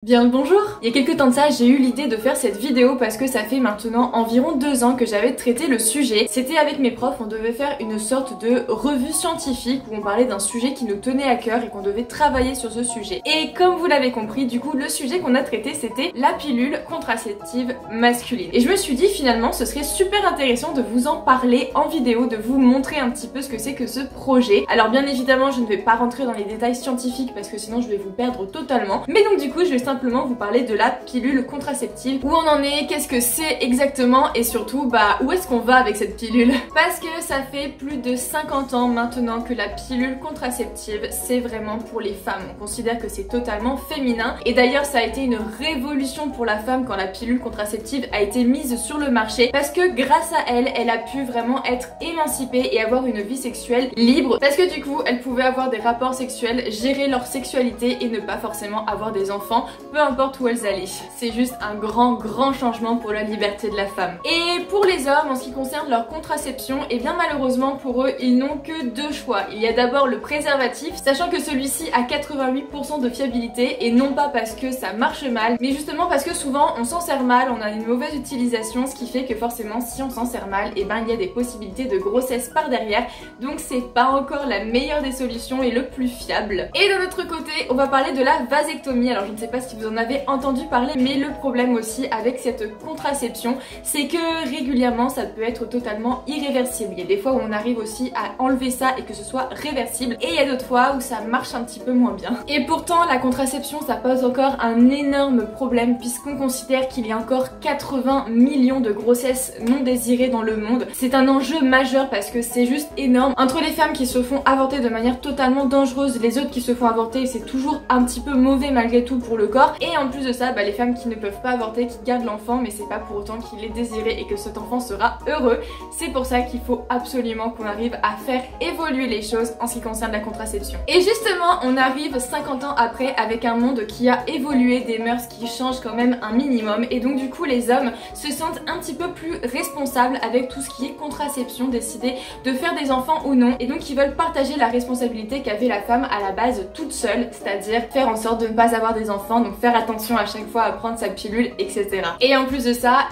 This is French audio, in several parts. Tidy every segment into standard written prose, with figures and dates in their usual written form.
Bien le bonjour. Il y a quelques temps de ça, j'ai eu l'idée de faire cette vidéo parce que ça fait maintenant environ 2 ans que j'avais traité le sujet. C'était avec mes profs, on devait faire une sorte de revue scientifique où on parlait d'un sujet qui nous tenait à cœur et qu'on devait travailler sur ce sujet. Et comme vous l'avez compris, du coup, le sujet qu'on a traité, c'était la pilule contraceptive masculine. Et je me suis dit finalement, ce serait super intéressant de vous en parler en vidéo, de vous montrer un petit peu ce que c'est que ce projet. Alors bien évidemment, je ne vais pas rentrer dans les détails scientifiques parce que sinon je vais vous perdre totalement. Mais donc du coup, je vais simplement vous parler de la pilule contraceptive, où on en est, qu'est-ce que c'est exactement et surtout où est-ce qu'on va avec cette pilule. Parce que ça fait plus de 50 ans maintenant que la pilule contraceptive c'est vraiment pour les femmes. On considère que c'est totalement féminin et d'ailleurs ça a été une révolution pour la femme quand la pilule contraceptive a été mise sur le marché parce que grâce à elle, elle a pu vraiment être émancipée et avoir une vie sexuelle libre parce que du coup elle pouvait avoir des rapports sexuels, gérer leur sexualité et ne pas forcément avoir des enfants, peu importe où elles allaient. C'est juste un grand changement pour la liberté de la femme. Et pour les hommes, en ce qui concerne leur contraception, et bien malheureusement pour eux, ils n'ont que 2 choix. Il y a d'abord le préservatif, sachant que celui-ci a 88% de fiabilité, et non pas parce que ça marche mal, mais justement parce que souvent on s'en sert mal, on a une mauvaise utilisation, ce qui fait que forcément si on s'en sert mal, et ben il y a des possibilités de grossesse par derrière, donc c'est pas encore la meilleure des solutions et le plus fiable. Et d'un autre côté, on va parler de la vasectomie. Alors je ne sais pas si vous en avez entendu parler, mais le problème aussi avec cette contraception, c'est que régulièrement ça peut être totalement irréversible. Il y a des fois où on arrive aussi à enlever ça et que ce soit réversible, et il y a d'autres fois où ça marche un petit peu moins bien. Et pourtant la contraception ça pose encore un énorme problème puisqu'on considère qu'il y a encore 80 millions de grossesses non désirées dans le monde. C'est un enjeu majeur parce que c'est juste énorme. Entre les femmes qui se font avorter de manière totalement dangereuse, les autres qui se font avorter, c'est toujours un petit peu mauvais malgré tout pour le corps, et en plus de ça, les femmes qui ne peuvent pas avorter, qui gardent l'enfant, mais c'est pas pour autant qu'il est désiré et que cet enfant sera heureux. C'est pour ça qu'il faut absolument qu'on arrive à faire évoluer les choses en ce qui concerne la contraception. Et justement, on arrive 50 ans après avec un monde qui a évolué, des mœurs qui changent quand même un minimum, et donc du coup les hommes se sentent un petit peu plus responsables avec tout ce qui est contraception, décider de faire des enfants ou non, et donc ils veulent partager la responsabilité qu'avait la femme à la base toute seule, c'est-à-dire faire en sorte de ne pas avoir des enfants, donc faire attention à chaque fois à prendre sa pilule, etc. Et en plus de ça,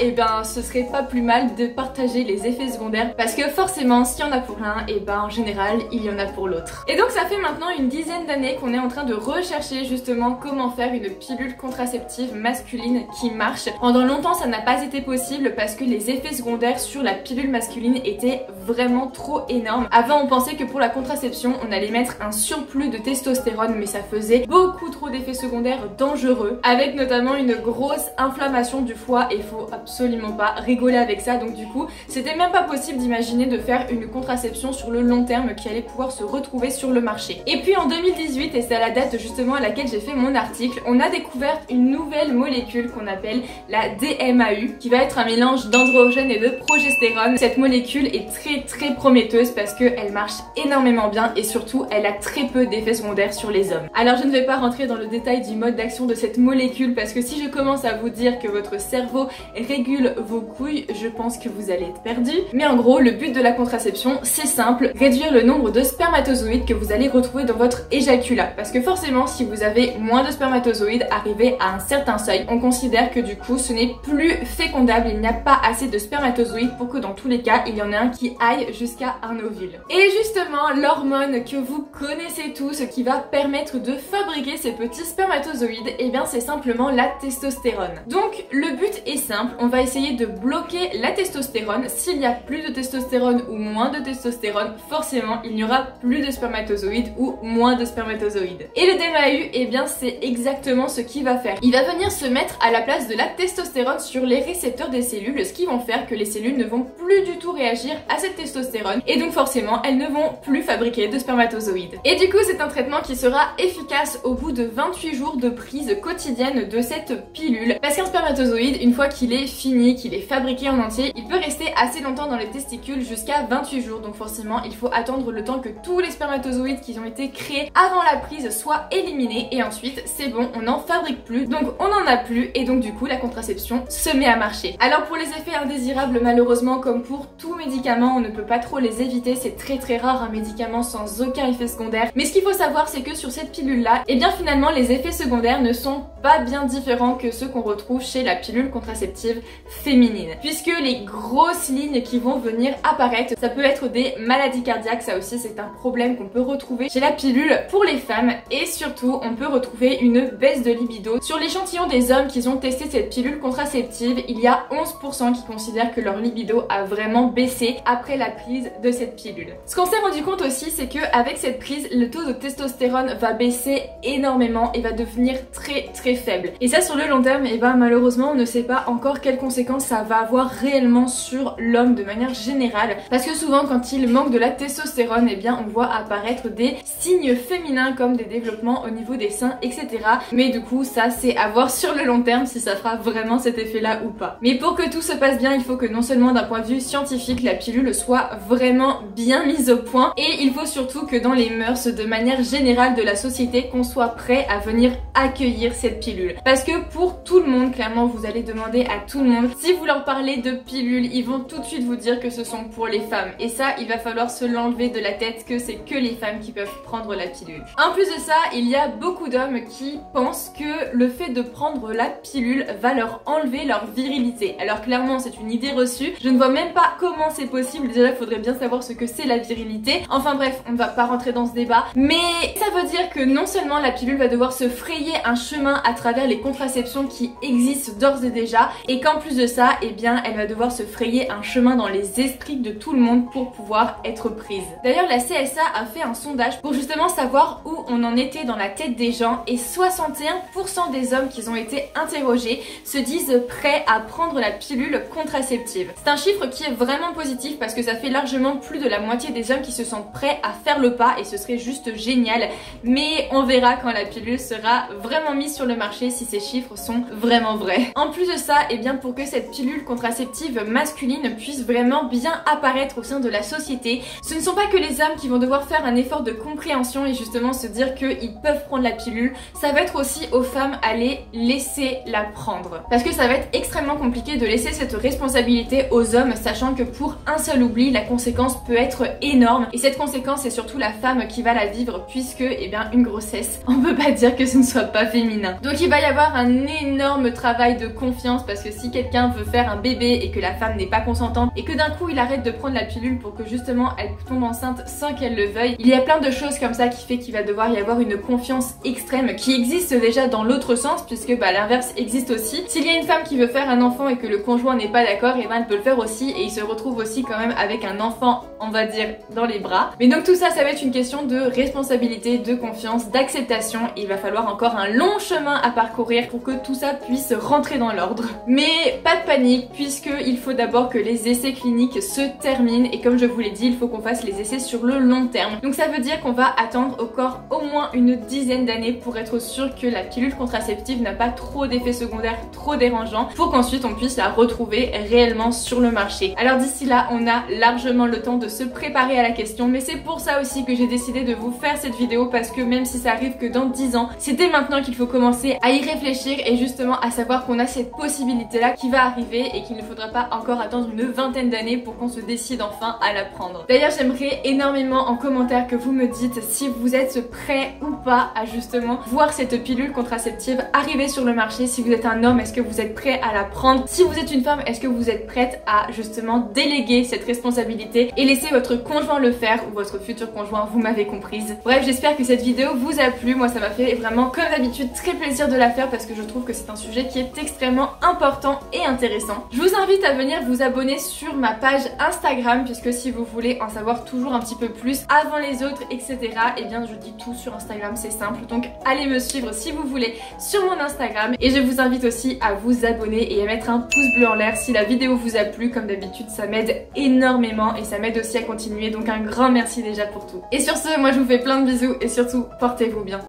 ce serait pas plus mal de partager les effets secondaires parce que forcément, s'il y en a pour l'un, en général, il y en a pour l'autre. Et donc ça fait maintenant une dizaine d'années qu'on est en train de rechercher justement comment faire une pilule contraceptive masculine qui marche. Pendant longtemps, ça n'a pas été possible parce que les effets secondaires sur la pilule masculine étaient vraiment trop énormes. Avant, on pensait que pour la contraception, on allait mettre un surplus de testostérone, mais ça faisait beaucoup trop d'effets secondaires dangereux, avec notamment une grosse inflammation du foie, et il faut absolument pas rigoler avec ça. Donc du coup c'était même pas possible d'imaginer de faire une contraception sur le long terme qui allait pouvoir se retrouver sur le marché. Et puis en 2018, et c'est à la date justement à laquelle j'ai fait mon article, on a découvert une nouvelle molécule qu'on appelle la DMAU, qui va être un mélange d'androgène et de progestérone. Cette molécule est très prometteuse parce qu'elle marche énormément bien et surtout elle a très peu d'effets secondaires sur les hommes. Alors je ne vais pas rentrer dans le détail du mode d'action de cette molécule parce que si je commence à vous dire que votre cerveau régule vos couilles, je pense que vous allez être perdu. Mais en gros, le but de la contraception, c'est simple, réduire le nombre de spermatozoïdes que vous allez retrouver dans votre éjaculat. Parce que forcément, si vous avez moins de spermatozoïdes, arrivé à un certain seuil, on considère que du coup, ce n'est plus fécondable, il n'y a pas assez de spermatozoïdes pour que dans tous les cas, il y en ait un qui aille jusqu'à un ovule. Et justement, l'hormone que vous connaissez tous, qui va permettre de fabriquer ces petits spermatozoïdes, c'est simplement la testostérone. Donc le but est simple, on va essayer de bloquer la testostérone. S'il y a plus de testostérone ou moins de testostérone, forcément il n'y aura plus de spermatozoïdes ou moins de spermatozoïdes. Et le DMAU, c'est exactement ce qu'il va faire. Il va venir se mettre à la place de la testostérone sur les récepteurs des cellules, ce qui vont faire que les cellules ne vont plus du tout réagir à cette testostérone et donc forcément elles ne vont plus fabriquer de spermatozoïdes. Et du coup c'est un traitement qui sera efficace au bout de 28 jours de prise quotidienne de cette pilule, parce qu'un spermatozoïde, une fois qu'il est fini, qu'il est fabriqué en entier, il peut rester assez longtemps dans les testicules, jusqu'à 28 jours. Donc forcément il faut attendre le temps que tous les spermatozoïdes qui ont été créés avant la prise soient éliminés, et ensuite c'est bon, on n'en fabrique plus, donc on n'en a plus, et donc du coup la contraception se met à marcher. Alors pour les effets indésirables, malheureusement comme pour tout médicament, on ne peut pas trop les éviter, c'est très rare un médicament sans aucun effet secondaire. Mais ce qu'il faut savoir, c'est que sur cette pilule là, finalement les effets secondaires ne sont pas bien différents que ceux qu'on retrouve chez la pilule contraceptive féminine, puisque les grosses lignes qui vont venir apparaître, ça peut être des maladies cardiaques, ça aussi c'est un problème qu'on peut retrouver chez la pilule pour les femmes, et surtout on peut retrouver une baisse de libido. Sur l'échantillon des hommes qui ont testé cette pilule contraceptive, il y a 11% qui considèrent que leur libido a vraiment baissé après la prise de cette pilule. Ce qu'on s'est rendu compte aussi, c'est que avec cette prise, le taux de testostérone va baisser énormément et va devenir très faible. Et ça sur le long terme, et ben malheureusement on ne sait pas encore quelles conséquences ça va avoir réellement sur l'homme de manière générale, parce que souvent quand il manque de la testostérone, et bien on voit apparaître des signes féminins comme des développements au niveau des seins, etc. Mais du coup ça c'est à voir sur le long terme si ça fera vraiment cet effet là ou pas. Mais pour que tout se passe bien, il faut que non seulement d'un point de vue scientifique la pilule soit vraiment bien mise au point, et il faut surtout que dans les mœurs de manière générale de la société, qu'on soit prêt à venir accueillir cette pilule. Parce que pour tout le monde, clairement vous allez demander à tout le monde, si vous leur parlez de pilule, ils vont tout de suite vous dire que ce sont pour les femmes, et ça il va falloir se l'enlever de la tête que c'est que les femmes qui peuvent prendre la pilule. En plus de ça, il y a beaucoup d'hommes qui pensent que le fait de prendre la pilule va leur enlever leur virilité. Alors clairement c'est une idée reçue, je ne vois même pas comment c'est possible, déjà il faudrait bien savoir ce que c'est la virilité. Enfin bref, on ne va pas rentrer dans ce débat, mais ça veut dire que non seulement la pilule va devoir se frayer un chemin à travers les contraceptions qui existent d'ores et déjà, et qu'en plus de ça, eh bien elle va devoir se frayer un chemin dans les esprits de tout le monde pour pouvoir être prise. D'ailleurs la CSA a fait un sondage pour justement savoir où on en était dans la tête des gens, et 61% des hommes qui ont été interrogés se disent prêts à prendre la pilule contraceptive. C'est un chiffre qui est vraiment positif parce que ça fait largement plus de la moitié des hommes qui se sentent prêts à faire le pas, et ce serait juste génial, mais on verra quand la pilule sera vraiment mise sur le marché si ces chiffres sont vraiment vrais. En plus de ça, et bien pour que cette pilule contraceptive masculine puisse vraiment bien apparaître au sein de la société, ce ne sont pas que les hommes qui vont devoir faire un effort de compréhension et justement se dire qu'ils peuvent prendre la pilule, ça va être aussi aux femmes à les laisser la prendre. Parce que ça va être extrêmement compliqué de laisser cette responsabilité aux hommes, sachant que pour un seul oubli, la conséquence peut être énorme, et cette conséquence c'est surtout la femme qui va la vivre, puisque eh bien une grossesse, on peut pas dire que ce ne soit pas féminin. Donc il va y avoir un énorme travail de confiance, parce que si quelqu'un veut faire un bébé et que la femme n'est pas consentante et que d'un coup il arrête de prendre la pilule pour que justement elle tombe enceinte sans qu'elle le veuille, il y a plein de choses comme ça qui fait qu'il va devoir y avoir une confiance extrême qui existe déjà dans l'autre sens, puisque bah l'inverse existe aussi. S'il y a une femme qui veut faire un enfant et que le conjoint n'est pas d'accord, et ben elle peut le faire aussi, et il se retrouve aussi quand même avec un enfant, on va dire, dans les bras. Mais donc tout ça, ça va être une question de responsabilité, de confiance, d'acceptation, et il va falloir encore un long chemin à parcourir pour que tout ça puisse rentrer dans l'ordre. Mais pas de panique, puisque il faut d'abord que les essais cliniques se terminent, et comme je vous l'ai dit, il faut qu'on fasse les essais sur le long terme. Donc ça veut dire qu'on va attendre encore au moins une dizaine d'années pour être sûr que la pilule contraceptive n'a pas trop d'effets secondaires trop dérangeants, pour qu'ensuite on puisse la retrouver réellement sur le marché. Alors d'ici là, on a largement le temps de se préparer à la question, mais c'est pour ça aussi que j'ai décidé de vous faire cette vidéo, parce que même si ça arrive que dans 10 ans, c'est dès maintenant qu'il faut commencer à y réfléchir, et justement à savoir qu'on a cette possibilité là qui va arriver, et qu'il ne faudra pas encore attendre une vingtaine d'années pour qu'on se décide enfin à la prendre. D'ailleurs j'aimerais énormément en commentaire que vous me dites si vous êtes prêt ou pas à justement voir cette pilule contraceptive arriver sur le marché. Si vous êtes un homme, est-ce que vous êtes prêt à la prendre? Si vous êtes une femme, est-ce que vous êtes prête à justement déléguer cette responsabilité et laisser votre conjoint le faire, ou votre futur conjoint, vous m'avez comprise. Bref, j'espère que cette vidéo vous a plu. Moi ça m'a fait vraiment comme d'habitude très plaisir de la faire, parce que je trouve que c'est un sujet qui est extrêmement important et intéressant. Je vous invite à venir vous abonner sur ma page Instagram, puisque si vous voulez en savoir toujours un petit peu plus avant les autres, etc., et bien je dis tout sur Instagram, c'est simple, donc allez me suivre si vous voulez sur mon Instagram, et je vous invite aussi à vous abonner et à mettre un pouce bleu en l'air si la vidéo vous a plu. Comme d'habitude ça m'aide énormément et ça m'aide aussi à continuer, donc un grand merci déjà pour tout. Et sur ce, moi je vous fais plein de bisous, et surtout portez-vous bien.